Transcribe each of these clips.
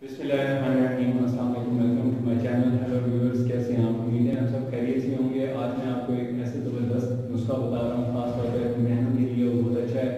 बिस्मिल्लाहिर्रहमानिर्रहीम। अस्सलाम वालेकुम, welcome to my channel. Hello viewers, कैसे हैं आप? उम्मीद है आप सब खैरियत से होंगे। आज मैं आपको एक ऐसे ज़बरदस्त नुस्खा बता रहा हूँ, ख़ास तौर पर अपनी बहनों के लिए। वो बहुत अच्छा है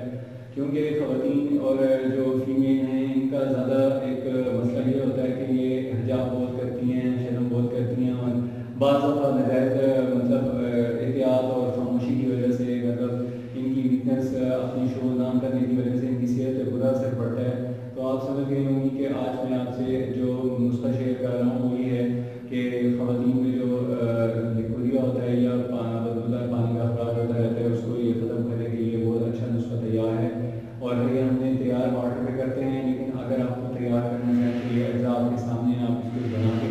क्योंकि ख़वातीन और जो फीमेल हैं इनका ज़्यादा एक मसला ये होता है कि ये हिजाब बहुत करती हैं, शर्म बहुत करती हैं, और बाज़ दफ़ा नजायज़ मतलब एहतियात और खामोशी की वजह से, मतलब इनकी वीकनेस अपनी शो ना करने की वजह से इनकी सेहत पर बुरा असर पड़ता है। तो आप समझ गए होंगी कि आज मैं आपसे जो नुस्खा शेयर कर रहा हूँ वो ये है कि ख़वातीन में जो लिकोरिया होता है या बदबूदार पानी का अखराज होता रहता है, उसको ये ख़त्म करने के लिए बहुत अच्छा नुस्खा तैयार है। और ये हमने तैयार वाटर पे करते हैं, लेकिन अगर आपको तैयार करना चाहें तो ये अज़ा आपके सामने, आप इसको बना के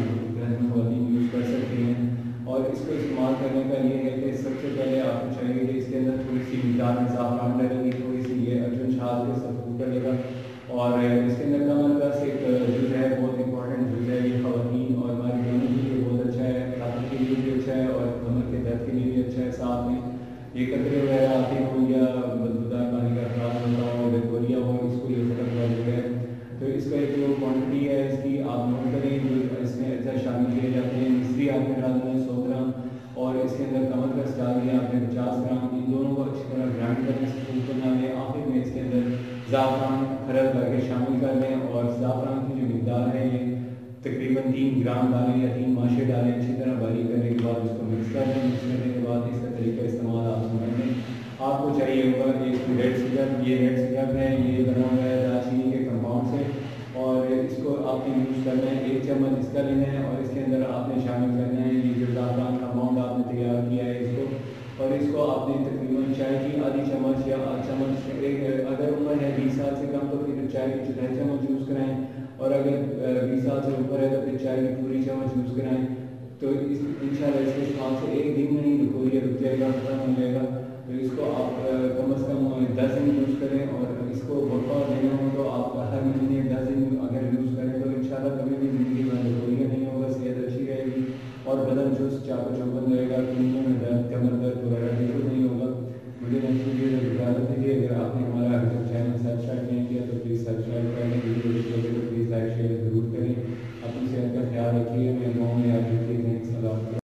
ख़वातीन यूज़ कर सकती हैं। और इसको इस्तेमाल करने का ये है कि सबसे पहले आपको चाहिए कि इसके अंदर थोड़ी सी मिकदार में ज़ाफ़रान डालेंगे, थोड़ी सी ये अर्जुन छाल के सब डलेगा। और इसके अंदर कमर का एक जुज़ है, बहुत इंपॉर्टेंट जुज़ है। ये ख़वातीन और हमारी बहनों के लिए बहुत अच्छा है, खातून के लिए भी अच्छा है और कमर के दर्द के लिए भी अच्छा है। साथ में ये कतरे वगैरह आते हों या बदबूदार पानी का अखराज होता हो, लिकोरिया हो, इसको ये ख़त्म कर देता है। तो इसका एक जो क्वान्टिटी है इसकी आप नोट करें। जो इसमें अज्जा शामिल किए जाते हैं, मिश्री आपने डालना है 100 ग्राम, और इसके अंदर कमर का डाल दिया आपने 50 ग्राम। इन दोनों को अच्छी तरह ग्राइंड करके स्पून बना लें। आखिर में इसके अंदर ज़ाफ़रान खरद करके शामिल कर लें, और ज़ाफ़रान की जो मिकदार है ये तकरीबन 3 ग्राम डालें या 3 माशे डालें। अच्छी तरह बारीक करने के बाद इसको मिक्स कर दें। मिक्स करने के बाद इसका तरीका इस्तेमाल आप समझ लें। आपको चाहिए होगा एक रेड सिरप। ये रेड सिरप है, ये बना हुआ है दालचीनी के कंपाउंड से, और इसको आपने यूज़ करना है। 1 चम्मच इसका लेना है और इसके अंदर आपने शामिल करना है ये जो ज़ाफ़रान कंपाउंड आपने तैयार किया है इसको, और इसको आपने तकरीबन चाय की आधी चम्मच या आध चम्मच, एक अगर उम्र है 20 साल से कम तो फिर चाय की चौथाई चम्मच यूज़ कराएं, और अगर 20 साल से ऊपर है तो फिर चाय की पूरी चम्मच यूज़ कराएं। तो इस इंशाल्लाह इसके इस्तेमाल से एक दिन में ही लिकोरिया रुक जाएगा, ख़त्म हो जाएगा। तो इसको आप कम अज़ कम 10 दिन यूज़ करें, और इसको बका देना हो तो आप हर महीने 10 दिन अगर यूज़ करें तो इंशाल्लाह कभी भी ज़िंदगी में लिकोरिया नहीं होगा, सेहत अच्छी रहेगी और बदन चुस्त चाको चौबंद रहेगा, कमर में दर्द